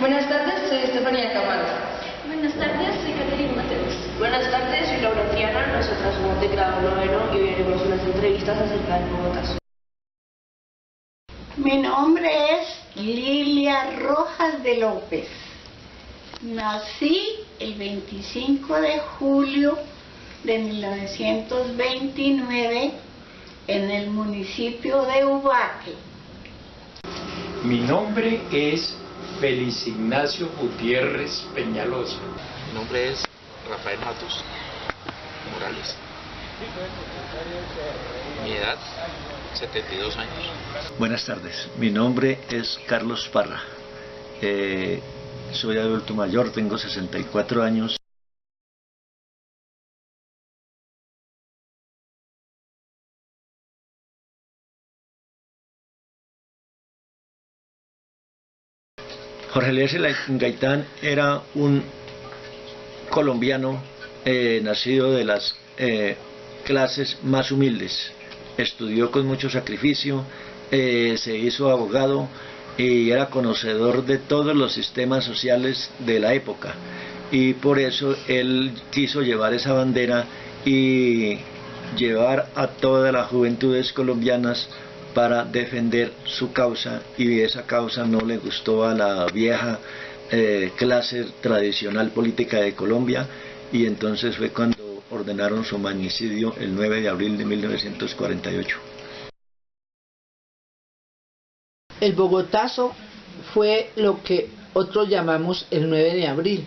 Buenas tardes, soy Estefanía Camargo. Buenas tardes, soy Caterina Mateus. Buenas tardes, soy Laura Triana, nosotras somos de grado noveno y hoy haremos unas entrevistas acerca del Bogotazo. Mi nombre es Lilia Rojas de López. Nací el 25 de julio de 1929 en el municipio de Ubaque. Mi nombre es Félix Ignacio Gutiérrez Peñalosa. Mi nombre es Rafael Matos Morales. Mi edad, 72 años. Buenas tardes, mi nombre es Carlos Parra. Soy adulto mayor, tengo 64 años. Jorge Eliezer Gaitán era un colombiano nacido de las clases más humildes. Estudió con mucho sacrificio, se hizo abogado y era conocedor de todos los sistemas sociales de la época, y por eso él quiso llevar esa bandera y llevar a todas las juventudes colombianas para defender su causa, y esa causa no le gustó a la vieja clase tradicional política de Colombia, y entonces fue cuando ordenaron su magnicidio el 9 de abril de 1948. El Bogotazo fue lo que otros llamamos el 9 de abril.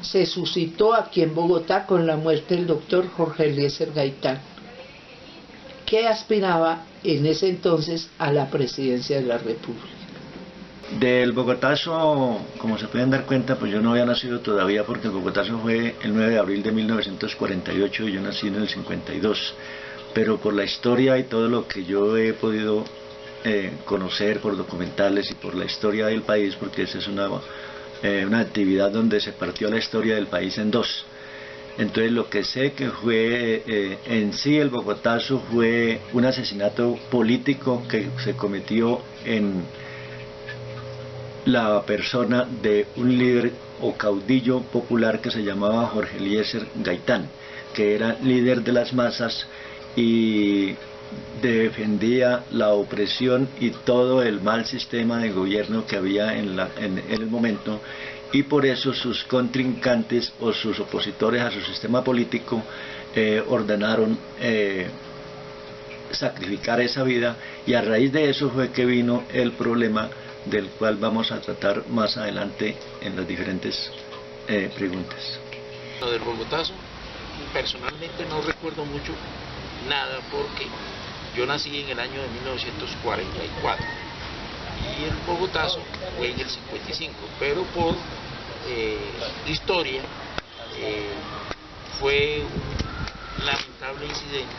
Se suscitó aquí en Bogotá con la muerte del doctor Jorge Eliezer Gaitán, que aspiraba en ese entonces a la presidencia de la República. Del Bogotazo, como se pueden dar cuenta, pues yo no había nacido todavía, porque el Bogotazo fue el 9 de abril de 1948 y yo nací en el 52. Pero por la historia y todo lo que yo he podido conocer por documentales y por la historia del país, porque esa es una actividad donde se partió la historia del país en dos. Entonces lo que sé que fue en sí el Bogotazo fue un asesinato político que se cometió en la persona de un líder o caudillo popular que se llamaba Jorge Eliezer Gaitán, que era líder de las masas y defendía la opresión y todo el mal sistema de gobierno que había en el momento, y por eso sus contrincantes o sus opositores a su sistema político ordenaron sacrificar esa vida, y a raíz de eso fue que vino el problema del cual vamos a tratar más adelante en las diferentes preguntas. Lo del Bogotazo, personalmente no recuerdo mucho nada, porque yo nací en el año de 1944 y el Bogotazo fue en el 55, pero por historia fue un lamentable incidente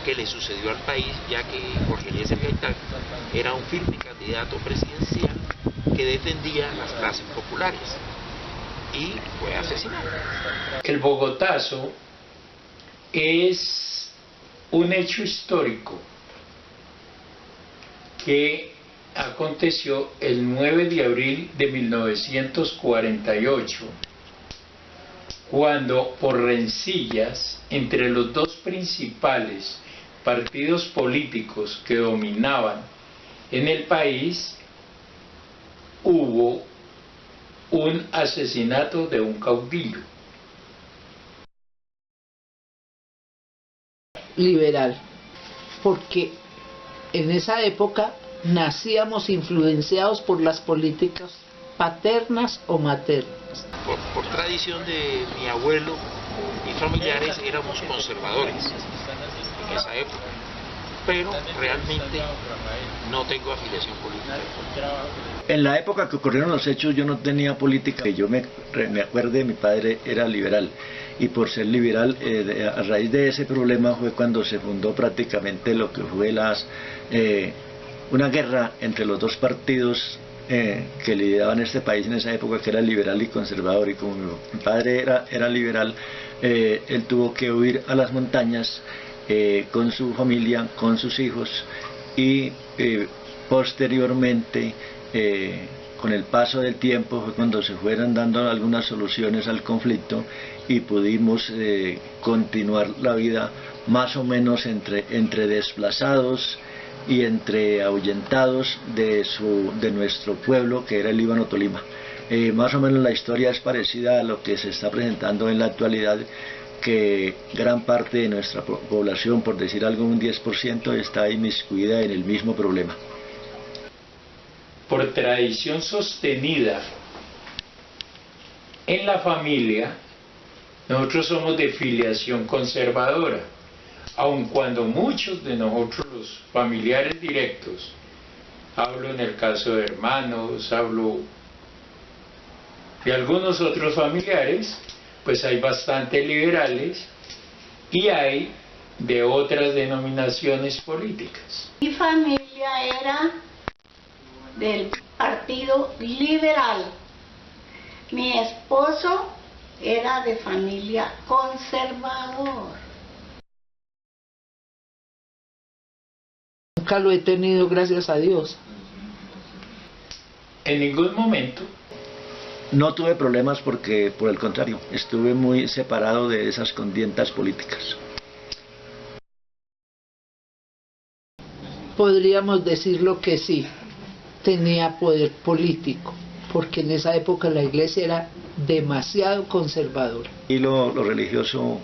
que le sucedió al país, ya que Jorge Eliezer Gaitán era un firme candidato presidencial que defendía las clases populares y fue asesinado. El Bogotazo es un hecho histórico que aconteció el 9 de abril de 1948, cuando por rencillas entre los dos principales partidos políticos que dominaban en el país, hubo un asesinato de un caudillo. Liberal, porque en esa época nacíamos influenciados por las políticas paternas o maternas. Por tradición de mi abuelo y familiares éramos conservadores en esa época, pero realmente no tengo afiliación política. En la época que ocurrieron los hechos yo no tenía política, que yo me acuerde, mi padre era liberal, y por ser liberal, a raíz de ese problema fue cuando se fundó prácticamente lo que fue una guerra entre los dos partidos que lideraban este país en esa época, que era liberal y conservador, y como mi padre era liberal, él tuvo que huir a las montañas con su familia, con sus hijos, y posteriormente con el paso del tiempo fue cuando se fueron dando algunas soluciones al conflicto y pudimos continuar la vida más o menos entre desplazados y entre ahuyentados de nuestro pueblo, que era el Líbano Tolima. Más o menos la historia es parecida a lo que se está presentando en la actualidad, que gran parte de nuestra población, por decir algo, un 10%, está inmiscuida en el mismo problema. Por tradición sostenida en la familia, nosotros somos de filiación conservadora, aun cuando muchos de nosotros, los familiares directos, hablo en el caso de hermanos, hablo de algunos otros familiares, pues hay bastante liberales y hay de otras denominaciones políticas. Mi familia era del Partido Liberal. Mi esposo era de familia conservador. Nunca lo he tenido, gracias a Dios. En ningún momento. No tuve problemas porque, por el contrario, estuve muy separado de esas contiendas políticas. Podríamos decirlo que sí, tenía poder político, porque en esa época la iglesia era demasiado conservadora. Y lo religioso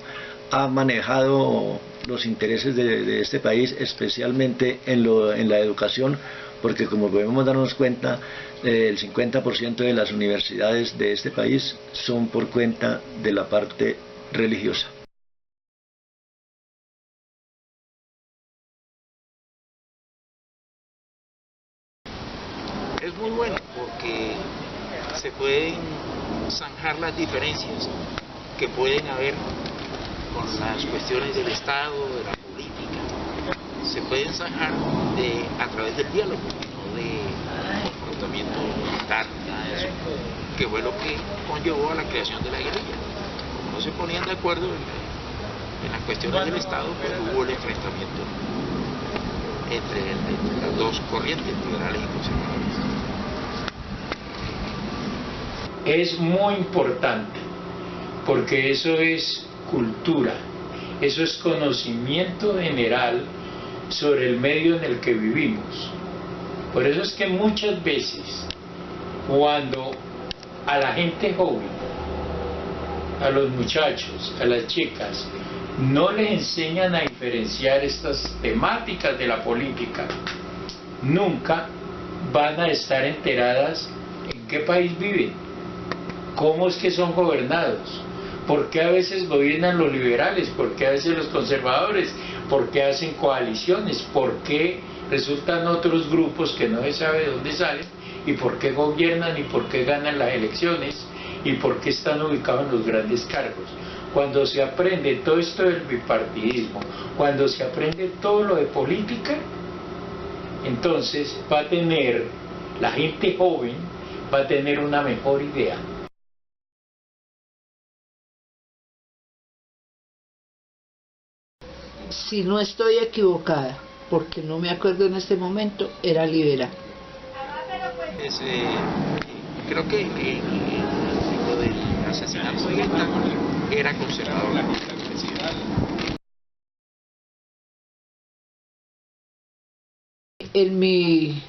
ha manejado los intereses de este país, especialmente en la educación, porque como podemos darnos cuenta, el 50% de las universidades de este país son por cuenta de la parte religiosa. Es muy bueno porque se pueden zanjar las diferencias que pueden haber con las cuestiones del Estado, de la política. Se pueden zanjar a través del diálogo, no de confrontamiento militar, nada de eso, que fue lo que conllevó a la creación de la guerrilla. Como no se ponían de acuerdo en las cuestiones del Estado, pues hubo el enfrentamiento entre las dos corrientes, liberales y conservadoras. Es muy importante, porque eso es cultura, eso es conocimiento general sobre el medio en el que vivimos. Por eso es que muchas veces, cuando a la gente joven, a los muchachos, a las chicas, no les enseñan a diferenciar estas temáticas de la política, nunca van a estar enteradas en qué país viven, cómo es que son gobernados, por qué a veces gobiernan los liberales, por qué a veces los conservadores, por qué hacen coaliciones, por qué resultan otros grupos que no se sabe de dónde salen, y por qué gobiernan y por qué ganan las elecciones y por qué están ubicados en los grandes cargos. Cuando se aprende todo esto del bipartidismo, cuando se aprende todo lo de política, entonces va a tener, la gente joven va a tener una mejor idea. Si no estoy equivocada, porque no me acuerdo en este momento, era liberal. Creo que lo del asesinato de Gaitán era conservador. En mi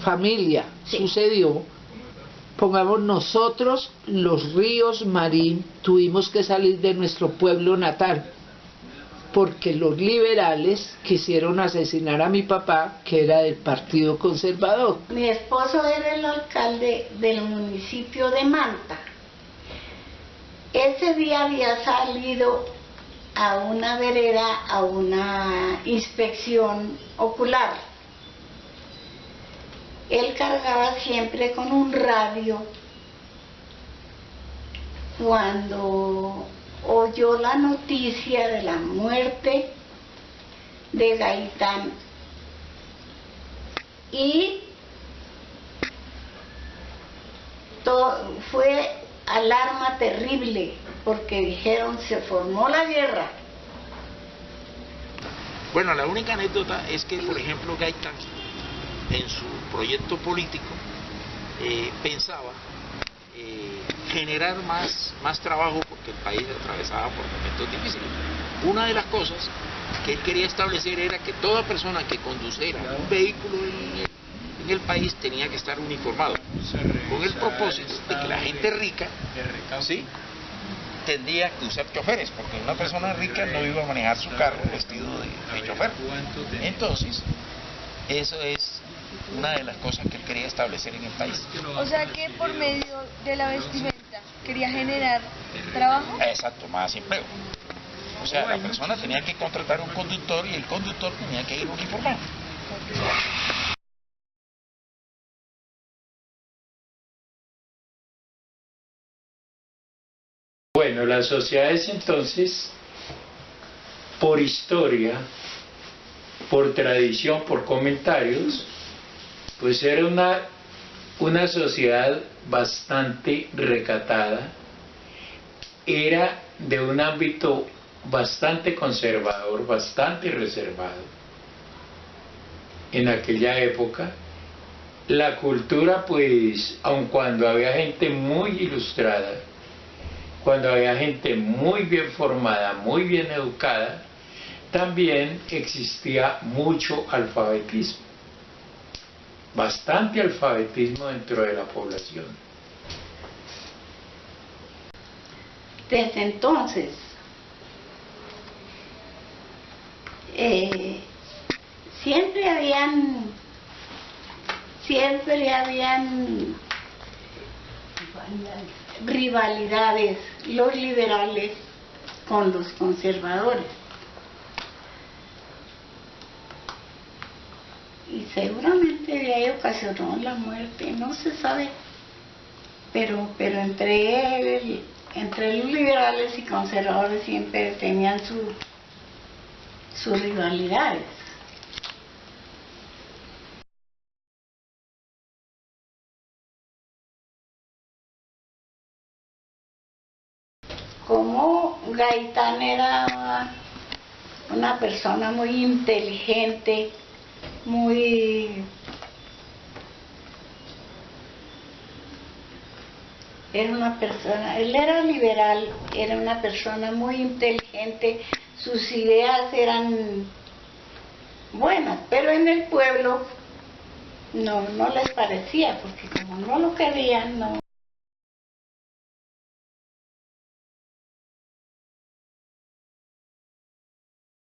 familia sucedió, pongamos nosotros los Ríos Marín, tuvimos que salir de nuestro pueblo natal, porque los liberales quisieron asesinar a mi papá, que era del Partido Conservador. Mi esposo era el alcalde del municipio de Manta. Ese día había salido a una vereda, a una inspección ocular. Él cargaba siempre con un radio. Cuando oyó la noticia de la muerte de Gaitán y fue alarma terrible porque dijeron se formó la guerra. Bueno, la única anécdota es que, por ejemplo, Gaitán en su proyecto político pensaba generar más trabajo porque el país atravesaba por momentos difíciles. Una de las cosas que él quería establecer era que toda persona que condujera un vehículo en el país tenía que estar uniformado, con el propósito de que la gente rica, ¿sí?, tendría que usar choferes, porque una persona rica no iba a manejar su carro vestido de chofer. Entonces, eso es una de las cosas que él quería establecer en el país. O sea que por medio de la vestimenta quería generar trabajo. Exacto, más empleo. O sea, la persona tenía que contratar un conductor y el conductor tenía que ir uniformado. Bueno, las sociedades entonces, por historia, por tradición, por comentarios, pues era una sociedad bastante recatada, era de un ámbito bastante conservador, bastante reservado. En aquella época, la cultura, pues, aun cuando había gente muy ilustrada, cuando había gente muy bien formada, muy bien educada, también existía mucho alfabetismo, bastante alfabetismo dentro de la población. Desde entonces, siempre habían rivalidades, los liberales con los conservadores. Y seguramente de ahí ocasionó la muerte, no se sabe, pero entre los liberales y conservadores siempre tenían sus rivalidades. Como Gaitán era una persona muy inteligente, él era liberal, era una persona muy inteligente, sus ideas eran buenas, pero en el pueblo no les parecía, porque como no lo querían, no.